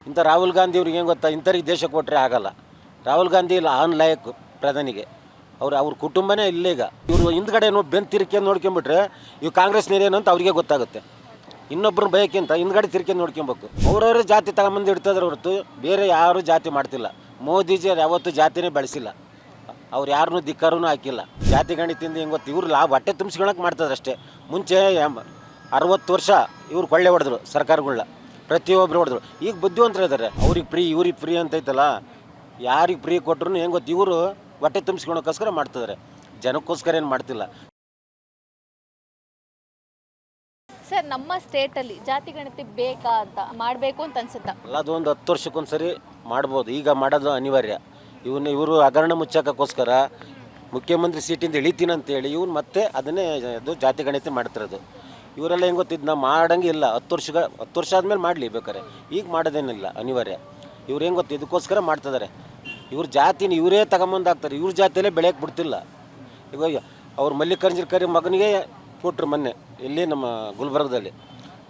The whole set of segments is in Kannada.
ಇಂಥ ರಾಹುಲ್ ಗಾಂಧಿ ಅವ್ರಿಗೆ ಏನು ಗೊತ್ತಾ, ಇಂಥವ್ರಿಗೆ ದೇಶ ಕೊಟ್ಟರೆ ಆಗಲ್ಲ. ರಾಹುಲ್ ಗಾಂಧಿ ಇಲ್ಲ ಆನ್ ಲಾಯಕ್ ಪ್ರಧಾನಿಗೆ. ಅವ್ರ ಕುಟುಂಬನೇ ಇಲ್ಲೀಗ. ಇವರು ಹಿಂದ್ಗಡೆ ಬೆನ್ನು ತಿರ್ಕೊಂಡು ನೋಡ್ಕೊಂಬಿಟ್ರೆ ಇವು ಕಾಂಗ್ರೆಸ್ನೇರೇನು ಅಂತ ಅವ್ರಿಗೆ ಗೊತ್ತಾಗುತ್ತೆ. ಇನ್ನೊಬ್ಬರನ್ನ ಬಯೋಕ್ಕಿಂತ ಹಿಂದ್ಗಡೆ ತಿರ್ಕೊಂಡು ನೋಡ್ಕೊಬೇಕು. ಅವ್ರವರೇ ಜಾತಿ ತಗೊಂಬಂದು ಇಡ್ತಿದ್ರೆ ಹೊರತು ಬೇರೆ ಯಾರೂ ಜಾತಿ ಮಾಡ್ತಿಲ್ಲ. ಮೋದಿಜಿಯವ್ರು ಯಾವತ್ತೂ ಜಾತಿನೇ ಬೆಳೆಸಿಲ್ಲ. ಅವ್ರು ಯಾರನ್ನೂ ಧಿಕ್ಕಾರೂ ಹಾಕಿಲ್ಲ. ಜಾತಿ ಗಣಿತದಿಂದ ಹೆಂಗೆ ಗೊತ್ತು, ಇವ್ರು ಹೊಟ್ಟೆ ತುಂಬಿಸ್ಕೊಳಕ್ಕೆ ಮಾಡ್ತಾರೆ ಅಷ್ಟೇ. ಮುಂಚೆ 60 ವರ್ಷ ಇವ್ರು ಕೊಳ್ಳೆ ಹೊಡೆದ್ರು ಸರ್ಕಾರಗಳನ್ನ, ಪ್ರತಿಯೊಬ್ಬರು ಹೊಡೆದ್ರು. ಈಗ ಬುದ್ಧಿವಂತರು ಇದ್ದಾರೆ. ಅವ್ರಿಗೆ ಫ್ರೀ ಇವ್ರಿಗೆ ಫ್ರೀ ಅಂತೈತಲ್ಲ, ಯಾರಿಗೆ ಫ್ರೀ ಕೊಟ್ಟರು ಹೆಂಗೆ ಗೊತ್ತು, ಇವರು ಹೊಟ್ಟೆ ತುಂಬಿಸ್ಕೊಳಕ್ಕೋಸ್ಕರ ಮಾಡ್ತಿದ್ದಾರೆ, ಜನಕ್ಕೋಸ್ಕರ ಏನು ಮಾಡ್ತಿಲ್ಲ. ಸರ್, ನಮ್ಮ ಸ್ಟೇಟಲ್ಲಿ ಜಾತಿ ಗಣತಿ ಬೇಕಾ ಅಂತ ಮಾಡಬೇಕು ಅಂತ ಅನ್ಸುತ್ತಾ? ಅಲ್ಲ, ಅದೊಂದು 10 ವರ್ಷಕ್ಕೊಂದ್ಸರಿ ಮಾಡ್ಬೋದು. ಈಗ ಮಾಡೋದು ಅನಿವಾರ್ಯ. ಇವರು ಹಗರಣ ಮುಚ್ಚಕ್ಕೋಸ್ಕರ ಮುಖ್ಯಮಂತ್ರಿ ಸೀಟಿಂದ ಇಳಿತೀನಿ ಅಂತೇಳಿ ಇವ್ನು ಮತ್ತೆ ಅದನ್ನೇ ಅದು ಜಾತಿ ಗಣತಿ ಮಾಡ್ತಿರೋದು. ಇವರೆಲ್ಲ ಹೆಂಗೆ ಗೊತ್ತಿದ್ದು ನಾವು ಮಾಡಂಗೆ ಇಲ್ಲ. 10 ವರ್ಷ ಆದಮೇಲೆ ಮಾಡಲಿ ಬೇಕಾರೆ, ಈಗ ಮಾಡೋದೇನಿಲ್ಲ ಅನಿವಾರ್ಯ. ಇವ್ರು ಹೆಂಗೆ ಗೊತ್ತು, ಇದಕ್ಕೋಸ್ಕರ ಮಾಡ್ತಿದ್ದಾರೆ. ಇವ್ರ ಜಾತಿನ ಇವರೇ ತಗೊಂಬಂದು ಹಾಕ್ತಾರೆ. ಇವ್ರ ಜಾತಿಯಲ್ಲೇ ಬೆಳೆಯೋಕ್ಕೆ ಬಿಡ್ತಿಲ್ಲ. ಈಗ ಅವ್ರು ಮಲ್ಲಿಕಾರ್ಜುನ ಖರ್ಗೆ ಮಗನಿಗೆ ಕೊಟ್ಟರು ಮೊನ್ನೆ, ಇಲ್ಲಿ ನಮ್ಮ ಗುಲ್ಬರ್ಗದಲ್ಲಿ.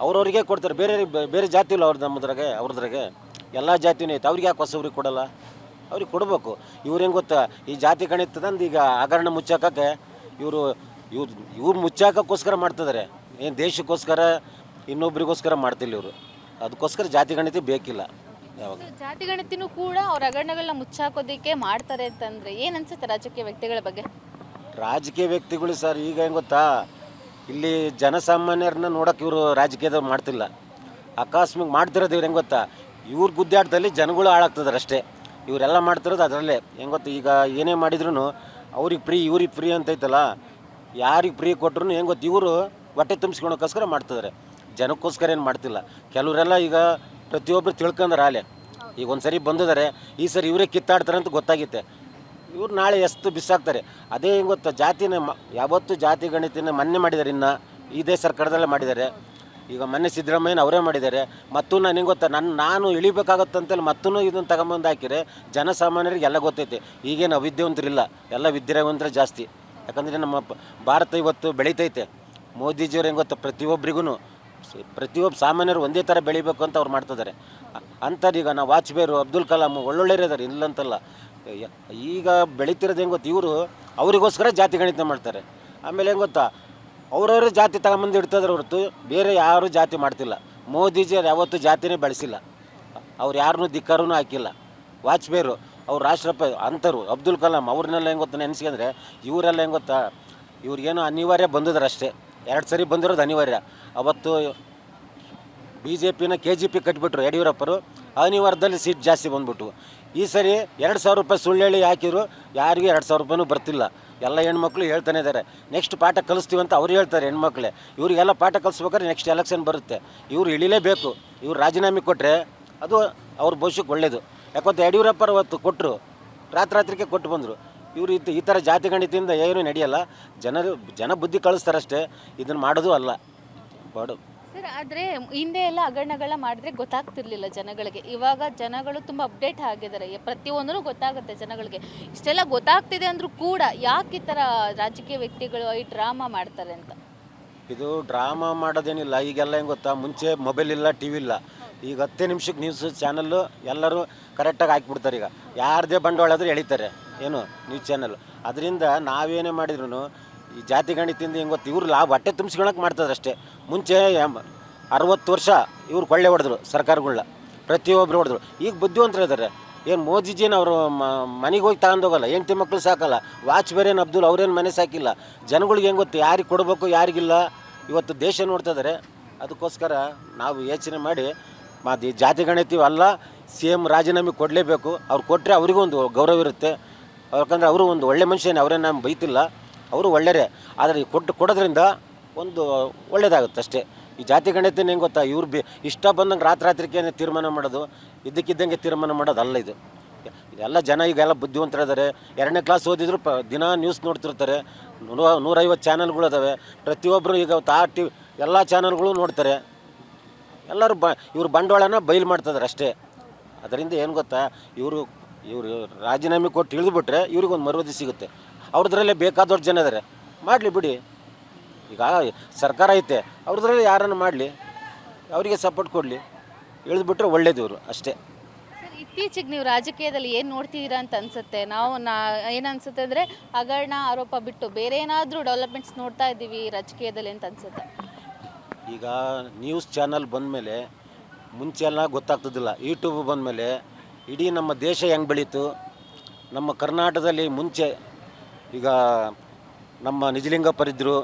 ಅವ್ರವ್ರಿಗೆ ಕೊಡ್ತಾರೆ. ಬೇರೆ ಜಾತಿ ಇಲ್ಲ ಅವ್ರದ್ರಾಗೆ ಎಲ್ಲ ಜಾತಿನೂ ಐತೆ. ಅವ್ರಿಗೆ ಯಾಕೆ ಹೊಸವ್ರಿಗೆ ಕೊಡಲ್ಲ? ಅವ್ರಿಗೆ ಕೊಡಬೇಕು. ಇವ್ರು ಹೆಂಗೆ ಗೊತ್ತಾ, ಈ ಜಾತಿ ಗಣಿತದಂದು ಈಗ ಹಗರಣ ಮುಚ್ಚಾಕಕ್ಕೆ ಇವ್ರು ಮುಚ್ಚಾಕೋಸ್ಕರ ಮಾಡ್ತಿದ್ದಾರೆ. ಏನು ದೇಶಕ್ಕೋಸ್ಕರ ಇನ್ನೊಬ್ರಿಗೋಸ್ಕರ ಮಾಡ್ತಿಲ್ಲ ಇವರು. ಅದಕ್ಕೋಸ್ಕರ ಜಾತಿ ಗಣಿತ ಬೇಕಿಲ್ಲ. ಯಾವಾಗ ಜಾತಿ ಗಣತಿನೂ ಕೂಡ ಅವ್ರ ಹಗರಣಗಳನ್ನ ಮುಚ್ಚಾಕೋದಕ್ಕೆ ಮಾಡ್ತಾರೆ ಅಂತಂದರೆ ಏನು ಅನ್ಸುತ್ತೆ ರಾಜಕೀಯ ವ್ಯಕ್ತಿಗಳ ಬಗ್ಗೆ? ರಾಜಕೀಯ ವ್ಯಕ್ತಿಗಳು ಸರ್, ಈಗ ಹೆಂಗೆ ಗೊತ್ತಾ, ಇಲ್ಲಿ ಜನಸಾಮಾನ್ಯರನ್ನ ನೋಡೋಕೆ ಇವರು ರಾಜಕೀಯದವ್ರು ಮಾಡ್ತಿಲ್ಲ. ಆಕಸ್ಮಿಕ ಮಾಡ್ತಿರೋದು ಇವ್ರು ಹೆಂಗೆ ಗೊತ್ತಾ, ಇವ್ರ ಗುದ್ದಾಟದಲ್ಲಿ ಜನಗಳು ಹಾಳಾಗ್ತಿದ್ದಾರೆ ಅಷ್ಟೇ. ಇವರೆಲ್ಲ ಮಾಡ್ತಿರೋದು ಅದರಲ್ಲೇ. ಹೆಂಗೆ ಗೊತ್ತಾ, ಈಗ ಏನೇ ಮಾಡಿದ್ರು ಅವ್ರಿಗೆ ಫ್ರೀ ಇವ್ರಿಗೆ ಫ್ರೀ ಅಂತೈತಲ್ಲ, ಯಾರಿಗೆ ಫ್ರೀ ಕೊಟ್ಟರು ಹೆಂಗೆ ಗೊತ್ತು, ಇವರು ಹೊಟ್ಟೆ ತುಂಬಿಸ್ಕೊಳಕ್ಕೋಸ್ಕರ ಮಾಡ್ತಿದ್ದಾರೆ, ಜನಕ್ಕೋಸ್ಕರ ಏನು ಮಾಡ್ತಿಲ್ಲ. ಕೆಲವರೆಲ್ಲ ಈಗ ಪ್ರತಿಯೊಬ್ಬರು ತಿಳ್ಕೊಂಡ್ರೆ ಆಲೆ, ಈಗ ಒಂದು ಸರಿ ಬಂದಿದ್ದಾರೆ, ಈ ಸರಿ ಇವರೇ ಕಿತ್ತಾಡ್ತಾರೆ ಅಂತ ಗೊತ್ತಾಗುತ್ತೆ. ಇವ್ರು ನಾಳೆ ಎಷ್ಟು ಬಿಸಾಕ್ತಾರೆ. ಅದೇ ಹೆಂಗೆ ಗೊತ್ತಾ, ಜಾತಿನ ಯಾವತ್ತೂ ಜಾತಿ ಗಣಿತನ ಮೊನ್ನೆ ಮಾಡಿದ್ದಾರೆ. ಇನ್ನು ಇದೇ ಸರ್ಕಾರದಲ್ಲೇ ಮಾಡಿದ್ದಾರೆ. ಈಗ ಮೊನ್ನೆ ಸಿದ್ದರಾಮಯ್ಯನ ಅವರೇ ಮಾಡಿದ್ದಾರೆ. ಮತ್ತು ನಾನು ಹೆಂಗೆ ಗೊತ್ತಾ, ನಾನು ಇಳಿಬೇಕಾಗತ್ತಂತೇಳಿ ಮತ್ತೂ ಇದನ್ನು ತಗೊಂಬಂದು ಹಾಕಿರೆ ಜನಸಾಮಾನ್ಯರಿಗೆ ಎಲ್ಲ ಗೊತ್ತೈತೆ. ಈಗೇನು ಅವಿದ್ಯಾವಂತರಿಲ್ಲ, ಎಲ್ಲ ವಿದ್ಯಾವಂತರೇ ಜಾಸ್ತಿ. ಯಾಕಂದರೆ ನಮ್ಮ ಭಾರತ ಇವತ್ತು ಬೆಳೀತೈತೆ. ಮೋದಿಜಿಯವ್ರು ಹೆಂಗೆ ಗೊತ್ತಾ, ಪ್ರತಿಯೊಬ್ಬ ಸಾಮಾನ್ಯರು ಒಂದೇ ಥರ ಬೆಳಿಬೇಕು ಅಂತ ಅವ್ರು ಮಾಡ್ತಿದ್ದಾರೆ. ಅಂಥದ್ದು ಈಗ ನಾವು ವಾಜಪೇಯಿ, ಅಬ್ದುಲ್ ಕಲಾಂ ಒಳ್ಳೊಳ್ಳೆಯರು ಇದ್ದಾರೆ, ಇಲ್ಲಂತಲ್ಲ. ಈಗ ಬೆಳೀತಿರೋದು ಹೆಂಗೆ ಗೊತ್ತು, ಇವರು ಅವರಿಗೋಸ್ಕರ ಜಾತಿ ಗಣಿತ ಮಾಡ್ತಾರೆ. ಆಮೇಲೆ ಹೆಂಗೆ ಗೊತ್ತಾ, ಅವ್ರವರೇ ಜಾತಿ ತಗೊಂಬಂದು ಇಡ್ತಿದ್ರೆ ಹೊರತು ಬೇರೆ ಯಾರೂ ಜಾತಿ ಮಾಡ್ತಿಲ್ಲ. ಮೋದಿಜಿಯವ್ರು ಯಾವತ್ತೂ ಜಾತಿನೇ ಬೆಳೆಸಿಲ್ಲ. ಅವ್ರು ಯಾರನ್ನೂ ಧಿಕ್ಕಾರೂ ಹಾಕಿಲ್ಲ. ವಾಜಪೇಯಿ ಅವ್ರು ರಾಷ್ಟ್ರಪತಿ ಅಂಥವ್ರು, ಅಬ್ದುಲ್ ಕಲಾಂ ಅವ್ರನ್ನೆಲ್ಲ ಹೆಂಗೆ ಗೊತ್ತಾ ನೆನೆಸ್ಕೊಂಡ್ರೆ, ಇವರೆಲ್ಲ ಹೆಂಗೆ ಗೊತ್ತಾ, ಇವ್ರಿಗೇನೋ ಅನಿವಾರ್ಯ ಬಂದಿದ್ದಾರೆ ಅಷ್ಟೇ. 2 ಸರಿ ಬಂದಿರೋದು ಅನಿವಾರ್ಯ. ಅವತ್ತು BJPನ KGP ಕಟ್ಟಿಬಿಟ್ರು ಯಡಿಯೂರಪ್ಪರು, ಅನಿವಾರ್ಯದಲ್ಲಿ ಸೀಟ್ ಜಾಸ್ತಿ ಬಂದ್ಬಿಟ್ಟು. ಈ ಸರಿ 2,000 ರೂಪಾಯಿ ಸುಳ್ಳು ಹೇಳಿ ಹಾಕಿದ್ರು, ಯಾರಿಗೂ 2,000 ರೂಪಾಯಿನೂ ಬರ್ತಿಲ್ಲ. ಎಲ್ಲ ಹೆಣ್ಮಕ್ಳು ಹೇಳ್ತಾನೆ ಇದ್ದಾರೆ, ನೆಕ್ಸ್ಟ್ ಪಾಠ ಕಲಿಸ್ತೀವಿ ಅಂತ ಅವ್ರು ಹೇಳ್ತಾರೆ ಹೆಣ್ಮಕ್ಳೇ. ಇವರಿಗೆಲ್ಲ ಪಾಠ ಕಲಿಸ್ಬೇಕಾದ್ರೆ ನೆಕ್ಸ್ಟ್ ಎಲೆಕ್ಷನ್ ಬರುತ್ತೆ, ಇವ್ರು ಇಳಿಲೇಬೇಕು. ಇವ್ರು ರಾಜೀನಾಮೆ ಕೊಟ್ಟರೆ ಅದು ಅವ್ರ ಭವಿಷ್ಯಕ್ಕೆ ಒಳ್ಳೆಯದು. ಯಾಕಂತ ಯಡಿಯೂರಪ್ಪರು ಅವತ್ತು ಕೊಟ್ಟರು, ರಾತ್ರಿಗೆ ಕೊಟ್ಟು ಬಂದರು. ಇವರು ಈ ಥರ ಜಾತಿ ಗಣಿತದಿಂದ ಏನೂ ನಡೆಯಲ್ಲ. ಜನ ಬುದ್ಧಿ ಕಳಿಸ್ತಾರಷ್ಟೇ, ಇದನ್ನು ಮಾಡೋದು ಅಲ್ಲ ಬಾಡು. ಸರ್, ಆದರೆ ಹಿಂದೆ ಎಲ್ಲ ಹಗರಣಗಳ ಮಾಡಿದ್ರೆ ಗೊತ್ತಾಗ್ತಿರ್ಲಿಲ್ಲ ಜನಗಳಿಗೆ. ಇವಾಗ ಜನಗಳು ತುಂಬ ಅಪ್ಡೇಟ್ ಆಗಿದ್ದಾರೆ, ಪ್ರತಿಯೊಂದೂ ಗೊತ್ತಾಗುತ್ತೆ ಜನಗಳಿಗೆ. ಇಷ್ಟೆಲ್ಲ ಗೊತ್ತಾಗ್ತಿದೆ ಅಂದರೂ ಕೂಡ ಯಾಕೆ ಈ ಥರ ರಾಜಕೀಯ ವ್ಯಕ್ತಿಗಳು ಈ ಡ್ರಾಮಾ ಮಾಡ್ತಾರೆ ಅಂತ? ಇದು ಡ್ರಾಮಾ ಮಾಡೋದೇನಿಲ್ಲ. ಈಗೆಲ್ಲ ಹೆಂಗೆ ಗೊತ್ತಾ, ಮುಂಚೆ ಮೊಬೈಲ್ ಇಲ್ಲ, TV ಇಲ್ಲ. ಈಗ 10 ನಿಮಿಷಕ್ಕೆ ನ್ಯೂಸ್ ಚಾನಲ್ಲು ಎಲ್ಲರೂ ಕರೆಕ್ಟಾಗಿ ಹಾಕಿಬಿಡ್ತಾರೆ. ಈಗ ಯಾರದೇ ಬಂಡವಾಳ ಆದರೂ ಎಳಿತಾರೆ, ಏನು ನ್ಯೂಸ್ ಚಾನಲ್. ಅದರಿಂದ ನಾವೇನೇ ಮಾಡಿದ್ರು ಈ ಜಾತಿ ಗಣಿತದಿಂದ ಹೆಂಗೆ ಗೊತ್ತು, ಇವ್ರು ಹೊಟ್ಟೆ ತುಂಬಿಸ್ಕೊಳಕ್ಕೆ ಮಾಡ್ತಾರೆ ಅಷ್ಟೇ. ಮುಂಚೆ 60 ವರ್ಷ ಇವ್ರು ಕೊಳ್ಳೆ ಹೊಡೆದ್ರು ಸರ್ಕಾರಗಳನ್ನ, ಪ್ರತಿಯೊಬ್ಬರು ಹೊಡೆದ್ರು. ಈಗ ಬುದ್ಧಿವಂತರು ಇದ್ದಾರೆ. ಏನು ಮೋದಿಜಿನ ಅವರು ಮನೆಗೆ ಹೋಗಿ ತಗೊಂಡೋಗಲ್ಲ, ಹೆಂಡತಿ ಮಕ್ಕಳು ಸಾಕಲ್ಲ. ವಾಜಪೇಯಿ ಅಬ್ದುಲ್ ಅವ್ರೇನು ಮನೆ ಸಾಕಿಲ್ಲ. ಜನಗಳಿಗೆ ಹೆಂಗೆ ಗೊತ್ತು ಯಾರಿಗೆ ಕೊಡಬೇಕು ಯಾರಿಗಿಲ್ಲ. ಇವತ್ತು ದೇಶ ನೋಡ್ತಾ ಇದ್ದಾರೆ. ಅದಕ್ಕೋಸ್ಕರ ನಾವು ಯೋಚನೆ ಮಾಡಿ ಈ ಜಾತಿ ಗಣಿತೀವಿ ಅಲ್ಲ, CM ರಾಜೀನಾಮೆ ಕೊಡಲೇಬೇಕು. ಅವ್ರು ಕೊಟ್ಟರೆ ಅವ್ರಿಗೂ ಒಂದು ಗೌರವ ಇರುತ್ತೆ. ಯಾಕಂದರೆ ಅವರು ಒಂದು ಒಳ್ಳೆ ಮನುಷ್ಯನೇ, ಅವರೇನು ನಾನು ಬೈತಿಲ್ಲ, ಅವರು ಒಳ್ಳೆಯರೇ. ಆದರೆ ಕೊಡೋದ್ರಿಂದ ಒಂದು ಒಳ್ಳೇದಾಗುತ್ತೆ ಅಷ್ಟೇ. ಈ ಜಾತಿ ಗಣಿತನ ಹೆಂಗೆ ಗೊತ್ತಾ, ಇವ್ರು ಇಷ್ಟ ಬಂದಂಗೆ ರಾತ್ರಿಗೆ ತೀರ್ಮಾನ ಮಾಡೋದು, ಇದ್ದಕ್ಕಿದ್ದಂಗೆ ತೀರ್ಮಾನ ಮಾಡೋದು ಅಲ್ಲ ಇದು. ಇದೆಲ್ಲ ಜನ ಈಗೆಲ್ಲ ಬುದ್ಧಿವಂತರಿದ್ದಾರೆ. 2ನೇ ಕ್ಲಾಸ್ ಓದಿದ್ರು ದಿನ ನ್ಯೂಸ್ ನೋಡ್ತಿರ್ತಾರೆ. 150 ಚಾನಲ್ಗಳು ಅದಾವೆ. ಪ್ರತಿಯೊಬ್ಬರು ಈಗ ಎಲ್ಲ ಚಾನಲ್ಗಳು ನೋಡ್ತಾರೆ. ಎಲ್ಲರೂ ಇವ್ರು ಬಂಡವಾಳನ ಬಯಲು ಮಾಡ್ತಿದ್ದಾರೆ ಅಷ್ಟೇ. ಅದರಿಂದ ಏನು ಗೊತ್ತಾ, ಇವರು ರಾಜೀನಾಮೆ ಕೊಟ್ಟು ಇಳಿದುಬಿಟ್ರೆ ಇವ್ರಿಗೊಂದು ಮರುವದಿ ಸಿಗುತ್ತೆ. ಅವ್ರದ್ರಲ್ಲೇ ಬೇಕಾದವ್ರು ಜನ ಇದ್ದಾರೆ, ಮಾಡಲಿ ಬಿಡಿ. ಈಗ ಸರ್ಕಾರ ಐತೆ, ಅವ್ರದ್ರಲ್ಲಿ ಯಾರನ್ನು ಮಾಡಲಿ, ಅವರಿಗೆ ಸಪೋರ್ಟ್ ಕೊಡಲಿ. ಇಳಿದ್ಬಿಟ್ರೆ ಒಳ್ಳೇದು ಇವರು ಅಷ್ಟೇ. ಸರ್, ಇತ್ತೀಚೆಗೆ ನೀವು ರಾಜಕೀಯದಲ್ಲಿ ಏನು ನೋಡ್ತಿದ್ದೀರಾ ಅಂತ ಅನ್ಸುತ್ತೆ? ನಾವು ಏನನ್ಸುತ್ತೆ ಅಂದರೆ ಹಗರಣ ಆರೋಪ ಬಿಟ್ಟು ಬೇರೆ ಏನಾದರೂ ಡೆವಲಪ್ಮೆಂಟ್ಸ್ ನೋಡ್ತಾ ಇದ್ದೀವಿ ರಾಜಕೀಯದಲ್ಲಿ ಅಂತ ಅನ್ಸುತ್ತೆ? ಈಗ ನ್ಯೂಸ್ ಚಾನಲ್ ಬಂದಮೇಲೆ ಮುಂಚೆ ಎಲ್ಲ ಗೊತ್ತಾಗ್ತಿದ್ದಿಲ್ಲ. ಯೂಟ್ಯೂಬ್ ಬಂದಮೇಲೆ ಇಡೀ ನಮ್ಮ ದೇಶ ಹೆಂಗೆ ಬೆಳೀತು, ನಮ್ಮ ಕರ್ನಾಟಕದಲ್ಲಿ ಮುಂಚೆ ಈಗ ನಮ್ಮ ನಿಜಲಿಂಗಪ್ಪರಿದ್ದರು,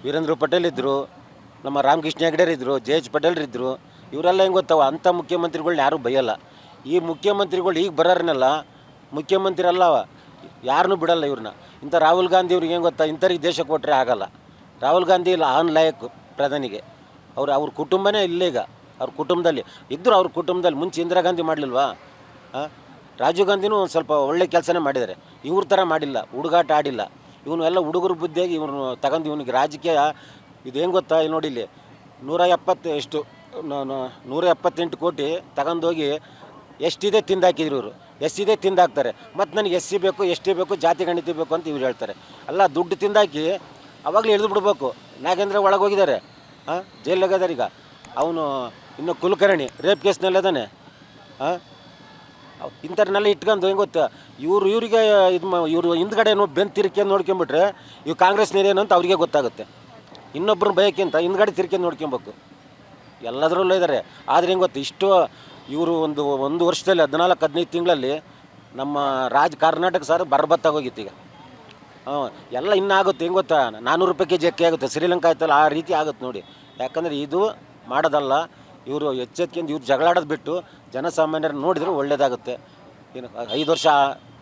ವೀರೇಂದ್ರ ಪಟೇಲ್ ಇದ್ದರು, ನಮ್ಮ ರಾಮಕೃಷ್ಣ ಹೆಗಡೆ ಇದ್ದರು, ಜೆ ಎಚ್ ಪಟೇಲ್ರಿದ್ದರು. ಇವರೆಲ್ಲ ಹೆಂಗೆ ಗೊತ್ತಾವ, ಅಂಥ ಮುಖ್ಯಮಂತ್ರಿಗಳ್ನ ಯಾರೂ ಬೈಯಲ್ಲ. ಈ ಮುಖ್ಯಮಂತ್ರಿಗಳು ಈಗ ಬರೋರ್ನೆಲ್ಲ ಮುಖ್ಯಮಂತ್ರಿ ಅಲ್ಲ, ಯಾರನ್ನೂ ಬಿಡಲ್ಲ ಇವ್ರನ್ನ. ಇಂಥ ರಾಹುಲ್ ಗಾಂಧಿ ಇವ್ರಿಗೆ ಹೆಂಗೆ ಗೊತ್ತಾ, ಇಂಥವ್ರಿಗೆ ದೇಶ ಕೊಟ್ಟರೆ ಆಗಲ್ಲ. ರಾಹುಲ್ ಗಾಂಧಿ ಇಲ್ಲ ಆನ್ ಲಾಯಕ್ ಪ್ರಧಾನಿಗೆ. ಅವ್ರ ಕುಟುಂಬನೇ ಇಲ್ಲೀಗ. ಅವ್ರ ಕುಟುಂಬದಲ್ಲಿ ಇದ್ದರು, ಅವ್ರ ಕುಟುಂಬದಲ್ಲಿ ಮುಂಚೆ ಇಂದಿರಾ ಗಾಂಧಿ ಮಾಡಲಿಲ್ವಾ? ರಾಜೀವ್ ಗಾಂಧಿನೂ ಒಂದು ಸ್ವಲ್ಪ ಒಳ್ಳೆ ಕೆಲಸನೇ ಮಾಡಿದ್ದಾರೆ. ಇವ್ರ ಥರ ಮಾಡಿಲ್ಲ, ಹುಡುಗಾಟ ಆಡಿಲ್ಲ. ಇವನು ಎಲ್ಲ ಹುಡುಗರ ಬುದ್ಧಿಯಾಗಿ ಇವ್ನು ತಗೊಂಡು ಇವನಿಗೆ ರಾಜಕೀಯ ಇದು ಹೆಂಗೆ ಗೊತ್ತಾ, ಇಲ್ಲಿ ನೋಡಿ ಇಲ್ಲಿ 178 ಕೋಟಿ ತಗೊಂಡೋಗಿ ಎಷ್ಟಿದೆ ತಿಂದಾಕಿದ್ರು ಇವರು. ಎಷ್ಟಿದೆ ತಿಂದಾಕ್ತಾರೆ. ಮತ್ತು ನನಗೆ ಎಸ್ ಸಿ ಬೇಕು, ಎಸ್ ಟಿ ಬೇಕು, ಜಾತಿ ಗಣಿತ ಬೇಕು ಅಂತ ಇವ್ರು ಹೇಳ್ತಾರೆ. ಅಲ್ಲ, ದುಡ್ಡು ತಿಂದಾಕಿ ಅವಾಗಲೇ ಇಳಿದು ಬಿಡ್ಬೇಕು. ನಾಗೇಂದ್ರ ಒಳಗೆ ಹೋಗಿದ್ದಾರೆ, ಜೈಲಾಗಿದ್ದಾರೆ. ಈಗ ಅವನು ಇನ್ನು ಕುಲಕರ್ಣಿ ರೇಪ್ ಕೇಸ್ನಲ್ಲದಾನೆ. ಇಂಥವ್ರನ್ನೆಲ್ಲ ಇಟ್ಕೊಂಡು ಹೆಂಗೆ ಗೊತ್ತಾ, ಇವ್ರಿಗೆ ಇವರು ಹಿಂದ್ಗಡೆ ಬೆಂದು ತಿರ್ಕೊಂಡು ನೋಡ್ಕೊಂಬಿಟ್ರೆ ಇವು ಕಾಂಗ್ರೆಸ್ನೇರೇನು ಅಂತ ಅವ್ರಿಗೆ ಗೊತ್ತಾಗುತ್ತೆ. ಇನ್ನೊಬ್ಬರು ಬಯೋಕ್ಕಿಂತ ಹಿಂದ್ಗಡೆ ತಿರ್ಕೊಂಡು ನೋಡ್ಕೊಬೇಕು. ಎಲ್ಲದರಲ್ಲೂ ಇದ್ದಾರೆ. ಆದರೆ ಹೆಂಗೆ ಗೊತ್ತು, ಇಷ್ಟು ಇವರು ಒಂದು ವರ್ಷದಲ್ಲಿ 14-15 ತಿಂಗಳಲ್ಲಿ ನಮ್ಮ ಕರ್ನಾಟಕ ಸಾರು ಬರ್ಬತ್ತಾಗೋಗಿತ್ತು. ಈಗ ಎಲ್ಲ ಇನ್ನಾಗುತ್ತೆ. ಹೆಂಗೆ ಗೊತ್ತಾ, 400 ರೂಪಾಯಿ ಕೆಜಿ ಅಕ್ಕಿ ಆಗುತ್ತೆ. ಶ್ರೀಲಂಕಾ ಆಯ್ತಲ್ಲ, ಆ ರೀತಿ ಆಗುತ್ತೆ ನೋಡಿ. ಯಾಕಂದರೆ ಇದು ಮಾಡೋದಲ್ಲ, ಇವರು ಎಚ್ಚೆತ್ಕೊಂಡು ಇವ್ರು ಜಗಳಾಡೋದು ಬಿಟ್ಟು ಜನಸಾಮಾನ್ಯರು ನೋಡಿದ್ರೆ ಒಳ್ಳೇದಾಗುತ್ತೆ. ಏನು 5 ವರ್ಷ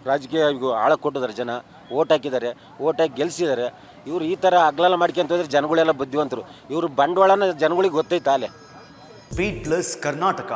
ರಾಜಕೀಯ ಆಳಕ್ಕೆ ಕೊಟ್ಟಿದ್ದಾರೆ ಜನ, ಓಟ್ ಹಾಕಿದ್ದಾರೆ, ಓಟ್ ಹಾಕಿ ಗೆಲ್ಲಿಸಿದ್ದಾರೆ. ಇವರು ಈ ಥರ ಅಗ್ಲಲ್ಲ ಮಾಡ್ಕೊಂತ ಹೋದ್ರೆ ಜನಗಳೆಲ್ಲ ಬುದ್ಧಿವಂತರು. ಇವರು ಬಂಡವಾಳನ ಜನಗಳಿಗೆ ಗೊತ್ತೈತಾ ಅಲ್ಲೇ. Beat plus Karnataka.